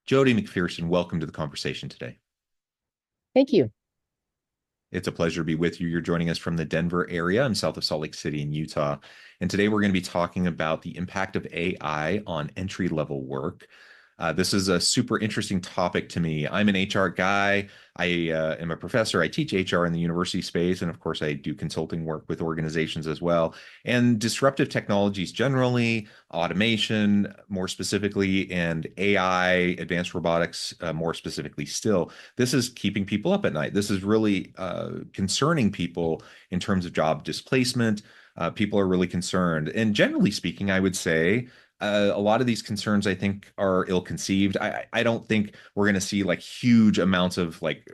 Jodi McPherson, welcome to the conversation today. Thank you. It's a pleasure to be with you. You're joining us from the Denver area. I'm south of Salt Lake City in Utah. And today we're going to be talking about the impact of AI on entry-level work. This is a super interesting topic to me. I'm an HR guy. I am a professor. I teach HR in the university space. And of course, I do consulting work with organizations as well. And disruptive technologies generally, automation more specifically, and AI, advanced robotics more specifically still. This is keeping people up at night. This is really concerning people in terms of job displacement. People are really concerned. And generally speaking, I would say a lot of these concerns, I think, are ill-conceived. I don't think we're going to see like huge amounts of like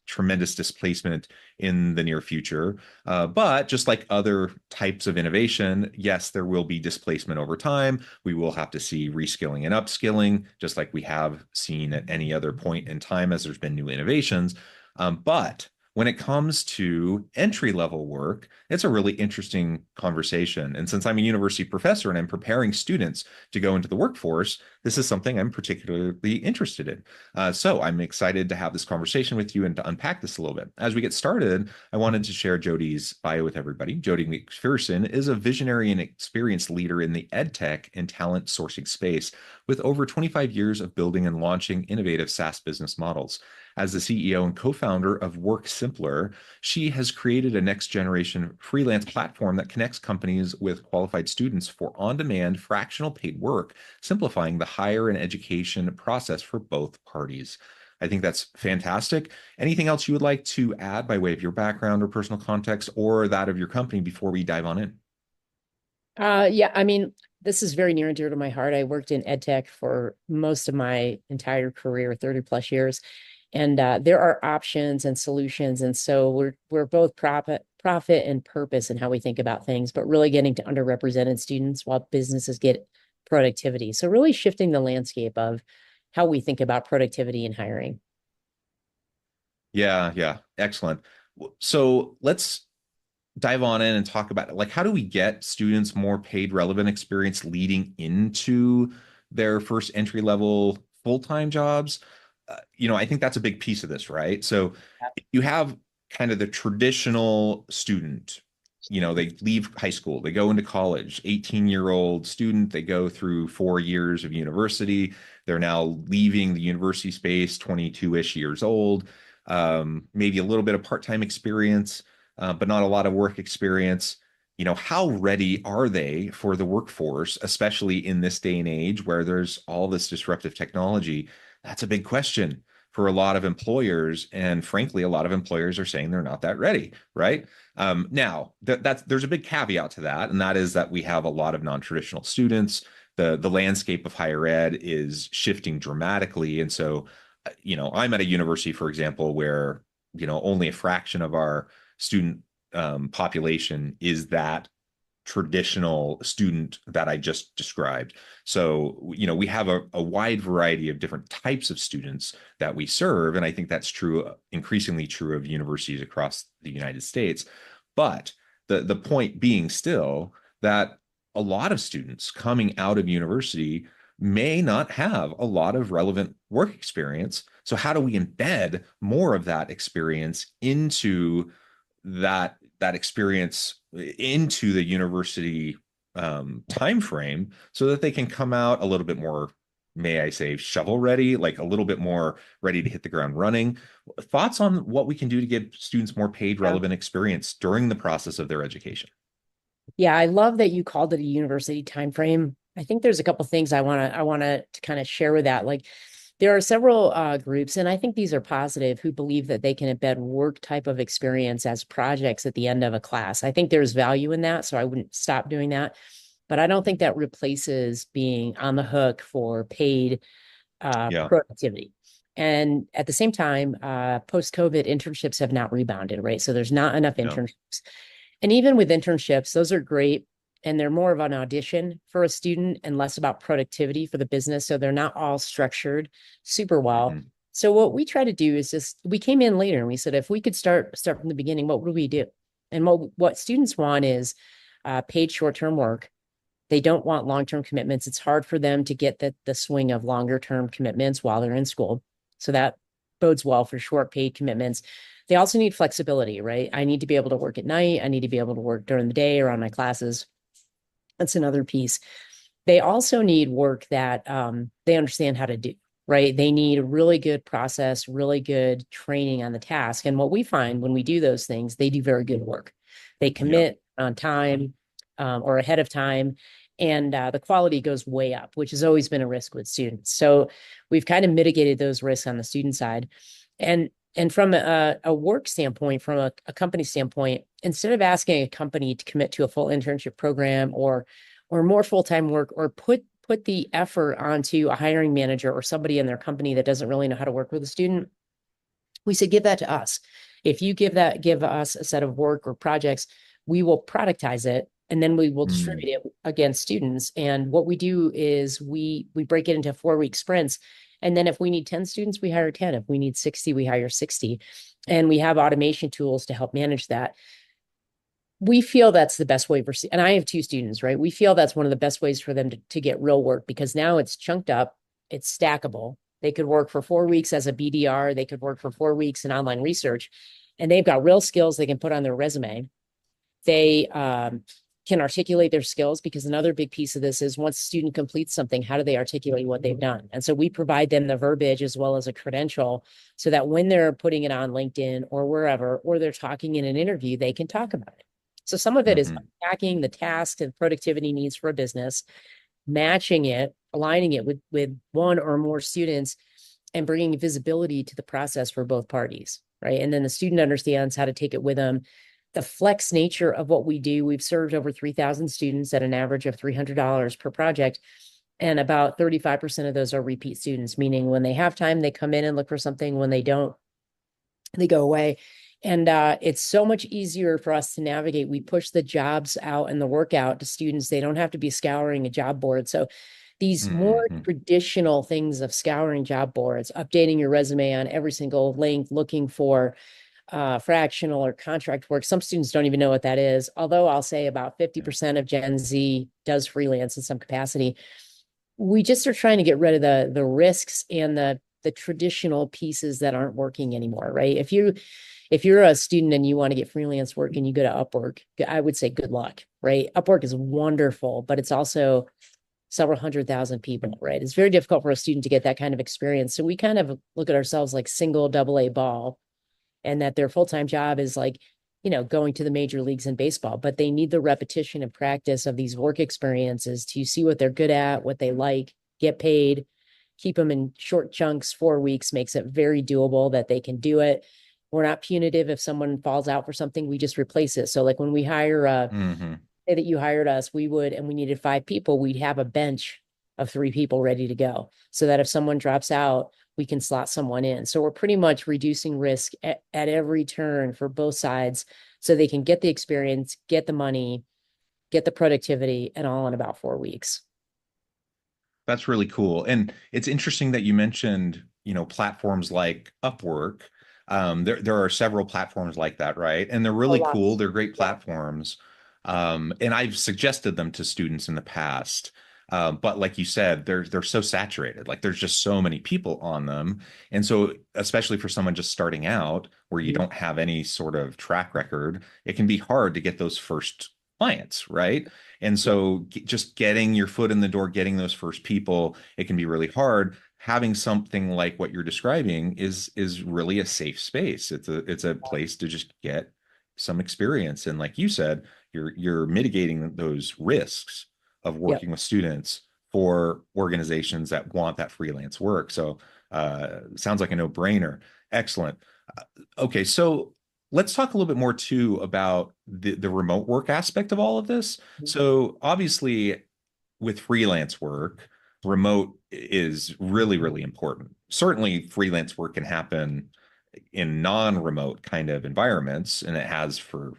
tremendous displacement in the near future. But just like other types of innovation, yes, there will be displacement over time. We will have to see reskilling and upskilling, just like we have seen at any other point in time as there's been new innovations. But when it comes to entry level work, it's a really interesting conversation. And since I'm a university professor and I'm preparing students to go into the workforce, this is something I'm particularly interested in. So I'm excited to have this conversation with you and to unpack this a little bit. As we get started, I wanted to share Jodi's bio with everybody. Jodi McPherson is a visionary and experienced leader in the ed tech and talent sourcing space with over 25 years of building and launching innovative SaaS business models. As the CEO and co-founder of Work Simpler, she has created a next-generation freelance platform that connects companies with qualified students for on-demand fractional paid work, simplifying the hire and education process for both parties. I think that's fantastic. Anything else you would like to add by way of your background or personal context or that of your company before we dive on in? Yeah, I mean, this is very near and dear to my heart. I worked in ed tech for most of my entire career, 30 plus years. And there are options and solutions. And so we're both profit and purpose in how we think about things, but really getting to underrepresented students while businesses get productivity. So really shifting the landscape of how we think about productivity and hiring. Yeah, excellent. So let's dive on in and talk about like how do we get students more paid relevant experience leading into their first entry level full-time jobs. I think that's a big piece of this, right? So you have kind of the traditional student, they leave high school, they go into college, 18-year-old student, they go through 4 years of university, they're now leaving the university space, 22-ish years old, maybe a little bit of part-time experience, but not a lot of work experience. How ready are they for the workforce, especially in this day and age where there's all this disruptive technology? That's a big question for a lot of employers. And frankly, a lot of employers are saying they're not that ready, right? Now, there's a big caveat to that, and that is that we have a lot of non-traditional students. The landscape of higher ed is shifting dramatically. And so, I'm at a university, for example, where, only a fraction of our student population is that traditional student that I just described. So, we have a wide variety of different types of students that we serve. And I think that's true, increasingly true of universities across the United States. But the point being still that a lot of students coming out of university may not have a lot of relevant work experience. So how do we embed more of that experience into that experience into the university time frame so that they can come out a little bit more, may I say, shovel ready, like a little bit more ready to hit the ground running? Thoughts on what we can do to give students more paid Yeah. relevant experience during the process of their education? Yeah, I love that you called it a university timeframe. I think there's a couple things I want to kind of share with that. Like there are several groups, and I think these are positive, who believe that they can embed work type of experience as projects at the end of a class. I think there's value in that, so I wouldn't stop doing that. But I don't think that replaces being on the hook for paid Yeah, productivity. And at the same time, post-COVID internships have not rebounded, right? So there's not enough no, internships. And even with internships, those are great. And they're more of an audition for a student and less about productivity for the business. So they're not all structured super well. mhm, So what we try to do is just we came in later and we said if we could start from the beginning, what would we do? And what students want is paid short-term work They don't want long-term commitments. It's hard for them to get the swing of longer-term commitments while they're in school. So that bodes well for short paid commitments. They also need flexibility, right? I need to be able to work at night. I need to be able to work during the day or on my classes. That's another piece. They also need work that they understand how to do, right? They need a really good process, really good training on the task. And what we find when we do those things, they do very good work. They Yep. commit on time or ahead of time, and the quality goes way up, which has always been a risk with students. So we've kind of mitigated those risks on the student side. And from a work standpoint, from a company standpoint, instead of asking a company to commit to a full internship program or more full-time work, or put the effort onto a hiring manager or somebody in their company that doesn't really know how to work with a student, we said, give that to us. If you give us a set of work or projects, we will productize it and then we will Mm. distribute it against students. And what we do is we break it into 4-week sprints. And then if we need 10 students, we hire 10. If we need 60, we hire 60. And we have automation tools to help manage that. We feel that's the best way and I have 2 students, right? We feel that's one of the best ways for them to get real work, because now it's chunked up, it's stackable. They could work for 4 weeks as a BDR, they could work for 4 weeks in online research, and they've got real skills they can put on their resume. They can articulate their skills, because another big piece of this is once a student completes something, how do they articulate what they've done? And so we provide them the verbiage as well as a credential, so that when they're putting it on LinkedIn or wherever, or they're talking in an interview, they can talk about it. So some of it is Mhm. unpacking the task and productivity needs for a business, matching it, aligning it with one or more students, and bringing visibility to the process for both parties, right? And then the student understands how to take it with them. The flex nature of what we do, we've served over 3,000 students at an average of $300 per project. And about 35% of those are repeat students, meaning when they have time, they come in and look for something. When they don't, they go away. And it's so much easier for us to navigate. We push the jobs out and the work out to students. They don't have to be scouring a job board. So these more Mhm. traditional things of scouring job boards, updating your resume on every single link, looking for fractional or contract work. Some students don't even know what that is. Although I'll say about Yeah. 50% of Gen Z does freelance in some capacity. We just are trying to get rid of the risks and the traditional pieces that aren't working anymore, right? If you're a student and you want to get freelance work and you go to Upwork, I would say good luck, right? Upwork is wonderful, but it's also several 100,000 people, right? It's very difficult for a student to get that kind of experience. So we kind of look at ourselves like single double A ball, and that their full-time job is like, going to the major leagues in baseball, but they need the repetition and practice of these work experiences to see what they're good at, what they like, get paid, keep them in short chunks. 4 weeks makes it very doable that they can do it. We're not punitive. If someone falls out for something, we just replace it. So like when we hire Mhm. say that you hired us, and we needed 5 people, we'd have a bench of 3 people ready to go, so that if someone drops out, we can slot someone in. So we're pretty much reducing risk at every turn for both sides, so they can get the experience, get the money, get the productivity, and all in about 4 weeks. That's really cool. And it's interesting that you mentioned, platforms like Upwork. There are several platforms like that, right? And they're A really lot. cool. They're great Yeah. platforms. And I've suggested them to students in the past. But like you said, they're so saturated. Like there's just so many people on them. And so, especially for someone just starting out, where you Mhm. don't have any sort of track record, it can be hard to get those first clients, right? And Yeah. so just getting your foot in the door, getting those first people, it can be really hard. Having something like what you're describing is really a safe space. It's a place to just get some experience. And like you said, you're mitigating those risks of Yep. working with students for organizations that want that freelance work. So sounds like a no-brainer. Excellent. Uh, okay, so let's talk a little bit more too about the remote work aspect of all of this. So obviously, with freelance work, remote is really, really important. Certainly, freelance work can happen in non-remote kind of environments, and it has for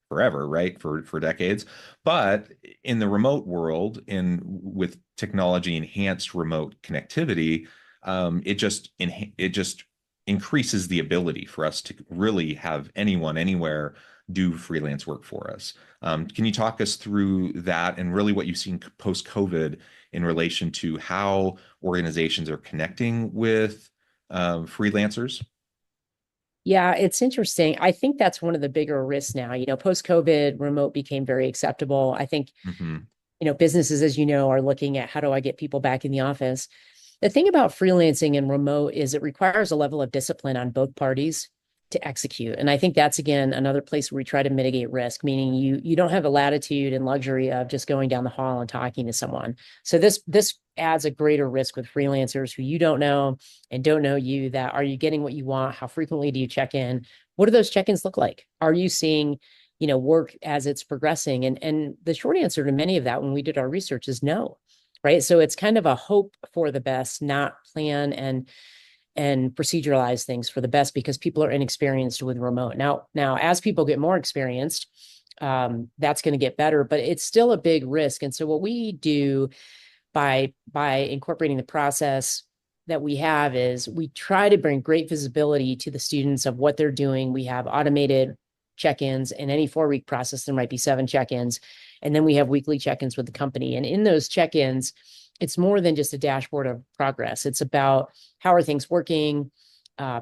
forever, right? For decades. But in the remote world, in with technology enhanced remote connectivity, it just increases the ability for us to really have anyone anywhere do freelance work for us. Can you talk us through that and really what you've seen post-COVID in relation to how organizations are connecting with freelancers? Yeah, it's interesting. I think that's one of the bigger risks now. Post-COVID, remote became very acceptable. I think, Hmm. businesses, as you know, are looking at how do I get people back in the office. The thing about freelancing and remote is it requires a level of discipline on both parties to execute. And I think that's again another place where we try to mitigate risk, meaning you don't have the latitude and luxury of just going down the hall and talking to someone. So this adds a greater risk with freelancers who you don't know and don't know you, that are you getting what you want? How frequently do you check in? What do those check-ins look like? Are you seeing work as it's progressing? And the short answer to many of that when we did our research is no, right? So it's kind of a hope for the best, not plan and proceduralize things for the best, because people are inexperienced with remote. Now as people get more experienced, that's going to get better, but it's still a big risk. And so what we do by incorporating the process that we have is we try to bring great visibility to the students of what they're doing. We have automated check-ins. In any 4-week process, there might be 7 check-ins. And then we have weekly check-ins with the company. And in those check-ins, it's more than just a dashboard of progress. It's about how are things working,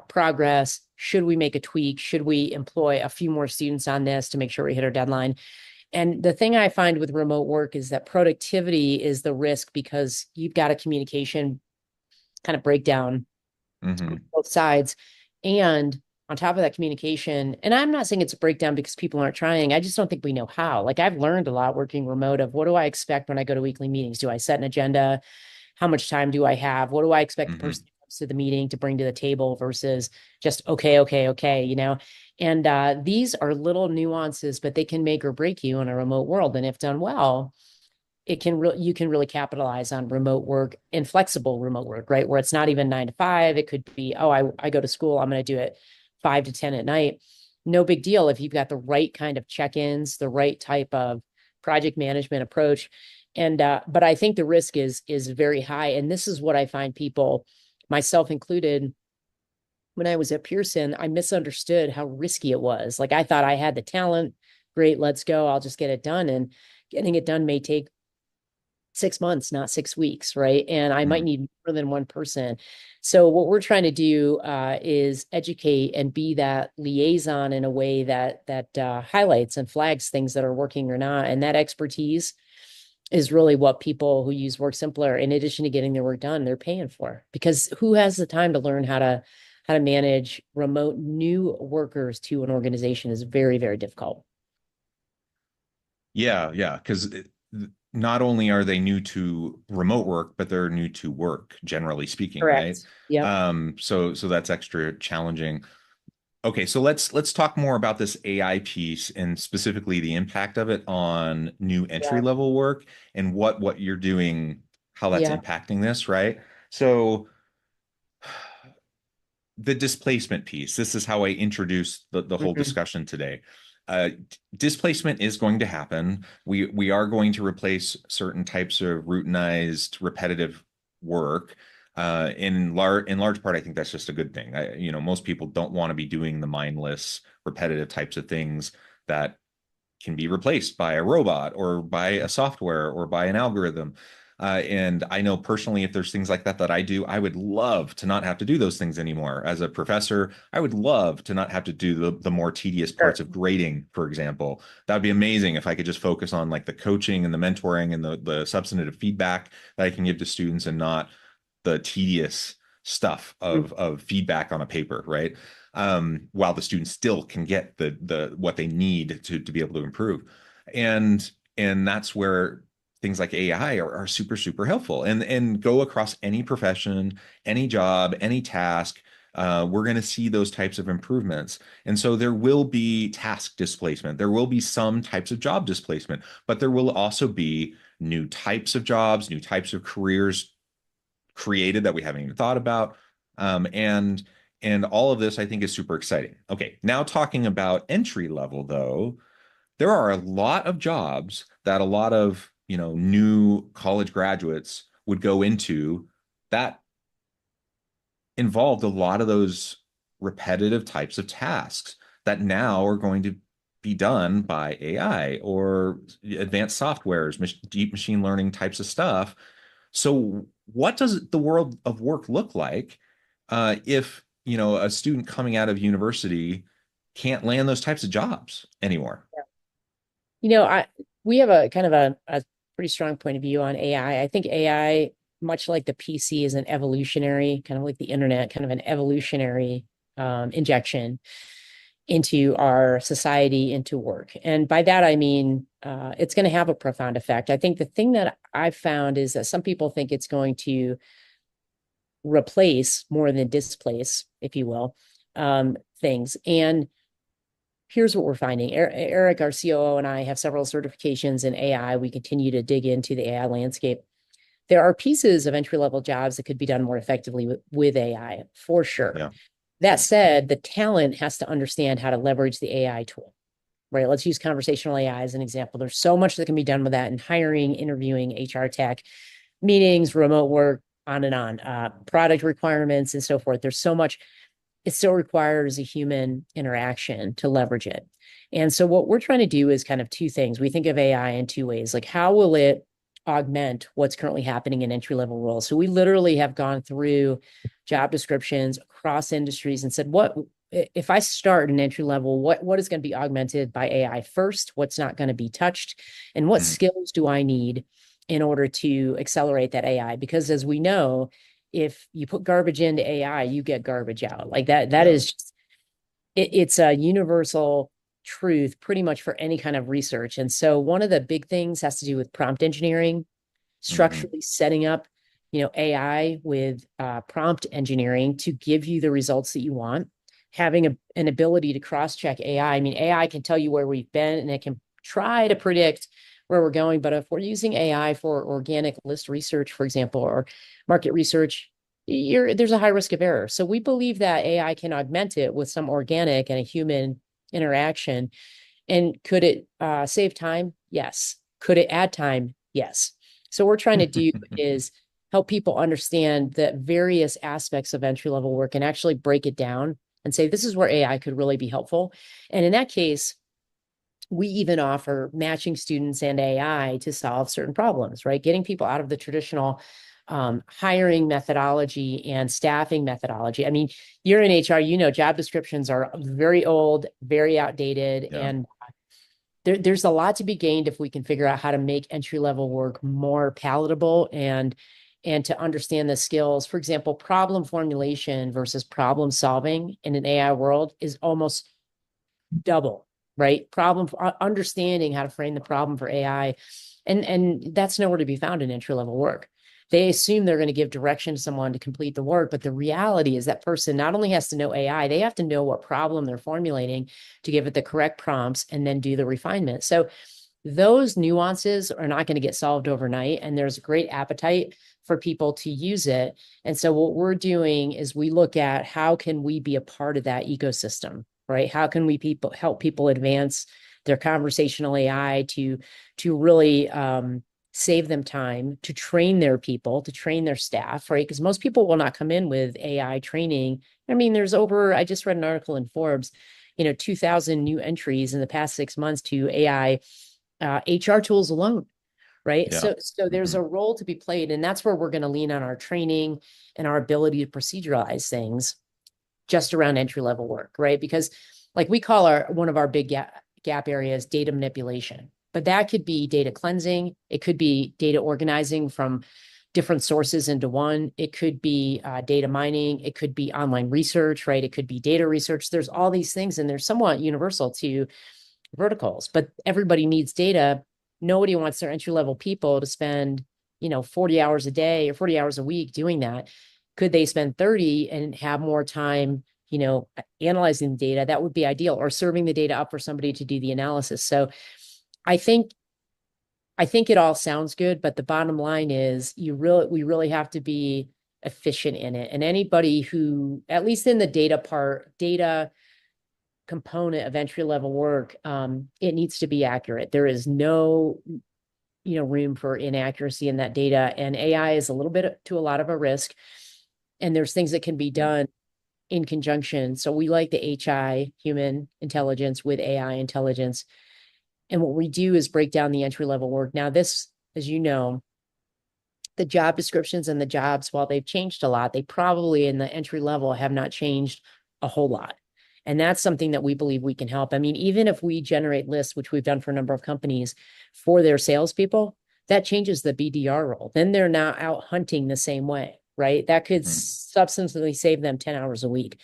progress. Should we make a tweak? Should we employ a few more students on this to make sure we hit our deadline? And the thing I find with remote work is that productivity is the risk, because you've got a communication kind of breakdown on Hmm. both sides. And on top of that communication, and I'm not saying it's a breakdown because people aren't trying. I just don't think we know how. Like I've learned a lot working remote of what do I expect when I go to weekly meetings? Do I set an agenda? How much time do I have? What do I expect the Hmm. person who comes to the meeting to bring to the table versus just okay, okay, okay. And these are little nuances, but they can make or break you in a remote world. And if done well, you can really capitalize on remote work and flexible remote work, right? Where it's not even 9 to 5. It could be, oh, I go to school, I'm going to do it 5 to 10 at night. No big deal if you've got the right kind of check-ins, the right type of project management approach. And but I think the risk is very high. And this is what I find people, myself included, when I was at Pearson, I misunderstood how risky it was. Like I thought I had the talent. Great, let's go. I'll just get it done. And getting it done may take 6 months, not 6 weeks, right? And I might need more than one person. So what we're trying to do is educate and be that liaison in a way that highlights and flags things that are working or not. And that expertise is really what people who use Work Simpler, in addition to getting their work done, they're paying for. Because who has the time to learn how to manage remote new workers to an organization is very, very difficult. Yeah, yeah, because not only are they new to remote work, but they're new to work, generally speaking, right? Correct. Yep. So that's extra challenging. Okay, so let's talk more about this AI piece and specifically the impact of it on new entry Yeah. level work and what you're doing, how that's Yeah. impacting this, right? So the displacement piece. This is how I introduced the whole Mhm. discussion today. Uh, Displacement is going to happen. We are going to replace certain types of routinized, repetitive work. In large part, I think that's just a good thing. Most people don't want to be doing the mindless, repetitive types of things that can be replaced by a robot or by a software or by an algorithm. And I know personally, if there's things like that that I do, I would love to not have to do those things anymore. As a professor, I would love to not have to do the more tedious parts Sure. of grading, for example. That would be amazing if I could just focus on like the coaching and the mentoring and the substantive feedback that I can give to students and not the tedious stuff Mhm. of feedback on a paper, right? While the students still can get the what they need to be able to improve. And that's where things like AI are super, super helpful and go across any profession, any job, any task. We're going to see those types of improvements. And so there will be task displacement. There will be some types of job displacement, but there will also be new types of jobs, new types of careers created that we haven't even thought about. And all of this I think is super exciting. Okay, now talking about entry level though, there are a lot of jobs that a lot of, new college graduates would go into that involved a lot of those repetitive types of tasks that now are going to be done by AI or advanced softwares, deep machine learning types of stuff. So what does the world of work look like if, a student coming out of university can't land those types of jobs anymore? You know, I we have a kind of a pretty strong point of view on AI. I think AI, much like the PC, is an evolutionary, kind of like the internet, kind of an evolutionary injection into our society, into work. And by that, I mean, it's going to have a profound effect. I think the thing that I've found is that some people think it's going to replace more than displace, if you will, things. And here's what we're finding. Eric, our COO, and I have several certifications in AI. We continue to dig into the AI landscape. There are pieces of entry-level jobs that could be done more effectively with AI, for sure. Yeah. That said, the talent has to understand how to leverage the AI tool, right? Let's use conversational AI as an example. There's so much that can be done with that in hiring, interviewing, HR tech, meetings, remote work, on and on, product requirements and so forth. There's so much. It still requires a human interaction to leverage it. And so what we're trying to do is kind of two things. We think of AI in two ways. Like, how will it augment what's currently happening in entry-level roles? So we literally have gone through job descriptions across industries and said, what if I start an entry level, what is going to be augmented by AI first? What's not going to be touched? And what Mhm. skills do I need in order to accelerate that AI? Because as we know, if you put garbage into AI, you get garbage out. Like that Yeah. is just, it's a universal truth pretty much for any kind of research. And so one of the big things has to do with prompt engineering, Hmm. structurally setting up, AI with prompt engineering to give you the results that you want, having an ability to cross-check AI. I mean, AI can tell you where we've been and it can try to predict where we're going. But if we're using AI for organic list research, for example, or market research, there's a high risk of error. So we believe that AI can augment it with some organic and a human interaction. And could it save time? Yes. Could it add time? Yes. So what we're trying to do is help people understand the various aspects of entry level work and actually break it down and say, this is where AI could really be helpful. And in that case, we even offer matching students and AI to solve certain problems, right? Getting people out of the traditional hiring methodology and staffing methodology. I mean, you're in HR, job descriptions are very old, very outdated, Yeah. and there's a lot to be gained if we can figure out how to make entry level work more palatable and to understand the skills. For example, problem formulation versus problem solving in an AI world is almost double, right? Understanding how to frame the problem for AI, and that's nowhere to be found in entry level work. They assume they're going to give direction to someone to complete the work, but the reality is that person not only has to know AI, they have to know what problem they're formulating to give it the correct prompts and then do the refinement. So those nuances are not going to get solved overnight, and there's a great appetite for people to use it. And so what we're doing is we look at how can we be a part of that ecosystem, right? How can we help people advance their conversational AI to really save them time, to train their people, to train their staff, right? Because most people will not come in with AI training. I mean, I just read an article in Forbes, 2,000 new entries in the past 6 months to AI HR tools alone, right? Yeah. So there's Hmm. a role to be played, and that's where we're going to lean on our training and our ability to proceduralize things just around entry level work, right? Because like we call one of our big gap areas data manipulation, but that could be data cleansing, it could be data organizing from different sources into one, it could be data mining, it could be online research, right? It could be data research. There's all these things, and they're somewhat universal to verticals, but everybody needs data. Nobody wants their entry level people to spend, 40 hours a day or 40 hours a week doing that. Could they spend 30 and have more time, analyzing the data? That would be ideal, or serving the data up for somebody to do the analysis. So I think I think it all sounds good, but the bottom line is we really have to be efficient in it. And anybody who, at least in the data component of entry level work, it needs to be accurate. There is no, room for inaccuracy in that data. And AI is a little bit to a lot of a risk. And there's things that can be Yeah. done in conjunction. So we like the HI, human intelligence, with AI intelligence. And what we do is break down the entry level work. Now, this, as you know, the job descriptions and the jobs, while they've changed a lot, they probably in the entry level have not changed a whole lot. And that's something that we believe we can help. I mean, even if we generate lists, which we've done for a number of companies for their salespeople, that changes the BDR role. Then they're now out hunting the same way, right? That could Mhm. substantially save them 10 hours a week.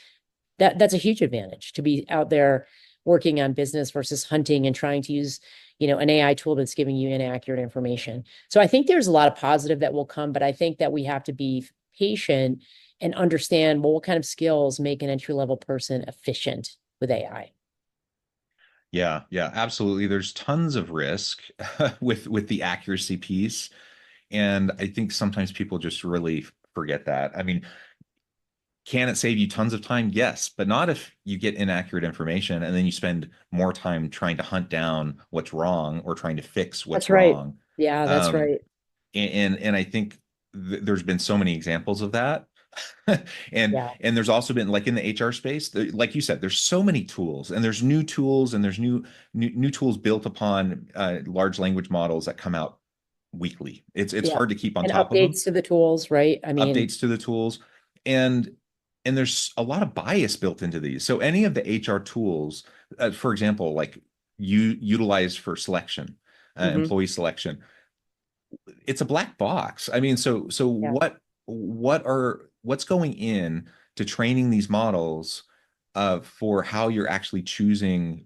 That's a huge advantage to be out there working on business versus hunting and trying to use, an AI tool that's giving you inaccurate information. So I think there's a lot of positive that will come, but I think that we have to be patient and understand, well, what kind of skills make an entry level person efficient with AI. Yeah, yeah, absolutely. There's tons of risk with the accuracy piece, and I think sometimes people just really forget that. I mean, can it save you tons of time? Yes, but not if you get inaccurate information and then you spend more time trying to hunt down what's wrong or trying to fix That's what's right. wrong. Yeah, that's Um, right. and I think there's been so many examples of that. and Yeah, and there's also been like in the HR space, like you said, there's so many tools and there's new tools and there's new tools built upon large language models that come out weekly. It's yeah. hard to keep on And top of them. updates to the tools, right? I mean, Updates to the tools, and and there's a lot of bias built into these. So any of the HR tools, for example, like you utilize for selection, mhm, employee selection, it's a black box. I mean, so yeah, what's going in to training these models for how you're actually choosing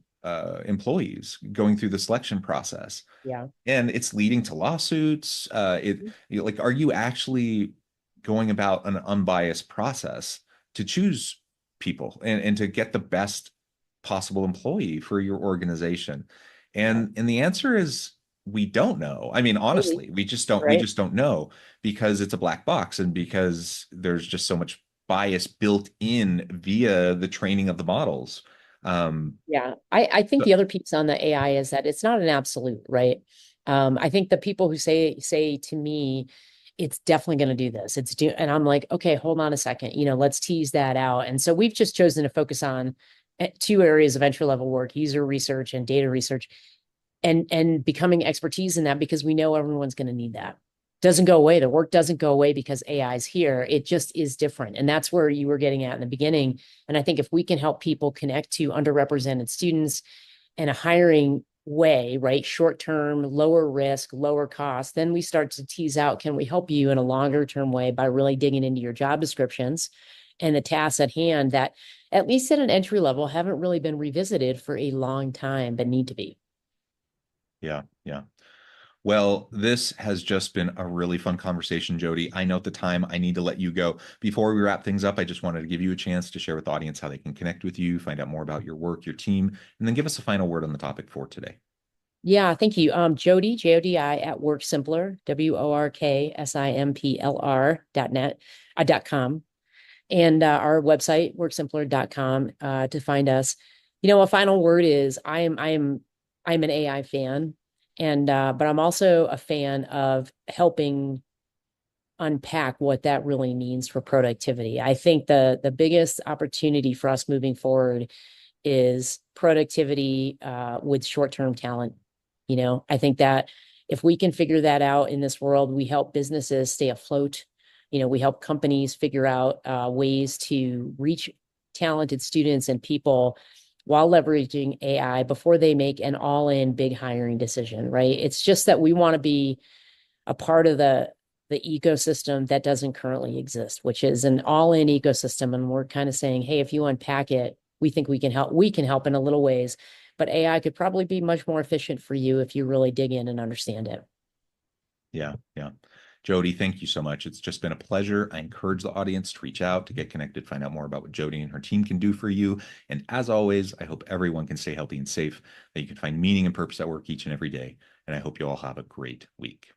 employees going through the selection process, yeah. and it's leading to lawsuits. Like, are you actually going about an unbiased process to choose people and to get the best possible employee for your organization? Yeah. And the answer is we don't know. I mean, Maybe, honestly, we right? just don't know because it's a black box and because there's just so much bias built in via the training of the models. Um, Yeah, I think so the other piece on the AI is that it's not an absolute, right? I think the people who say to me, it's definitely going to do this. And I'm like, okay, hold on a second, let's tease that out. And so we've just chosen to focus on two areas of entry level work: user research and data research, and becoming expertise in that because we know everyone's going to need that. Doesn't go away. The work doesn't go away because AI is here. It just is different. And that's where you were getting at in the beginning. And I think if we can help people connect to underrepresented students in a hiring way, right? Short term, lower risk, lower cost, then we start to tease out, can we help you in a longer term way by really digging into your job descriptions and the tasks at hand that, at least at an entry level, haven't really been revisited for a long time, but need to be. yeah, yeah. Well, this has just been a really fun conversation, Jodi. I know at the time I need to let you go. Before we wrap things up, I just wanted to give you a chance to share with the audience how they can connect with you, find out more about your work, your team, and then give us a final word on the topic for today. Yeah, thank you. Jodi, Jodi at WorkSimpler, WORKSIMPLR.net, .com. And our website, worksimpler.com, to find us. A final word is I'm an AI fan, and but I'm also a fan of helping unpack what that really means for productivity. I think the biggest opportunity for us moving forward is productivity with short-term talent. I think that if we can figure that out in this world, we help businesses stay afloat. We help companies figure out ways to reach talented students and people while leveraging AI before they make an all-in big hiring decision, right? It's just that we want to be a part of the ecosystem that doesn't currently exist, which is an all-in ecosystem. And we're kind of saying, hey, if you unpack it, we think we can help. We can help in a little ways, but AI could probably be much more efficient for you if you really dig in and understand it. Yeah, yeah. Jodi, thank you so much. It's just been a pleasure. I encourage the audience to reach out, to get connected, find out more about what Jodi and her team can do for you. And as always, I hope everyone can stay healthy and safe, that you can find meaning and purpose at work each and every day. And I hope you all have a great week.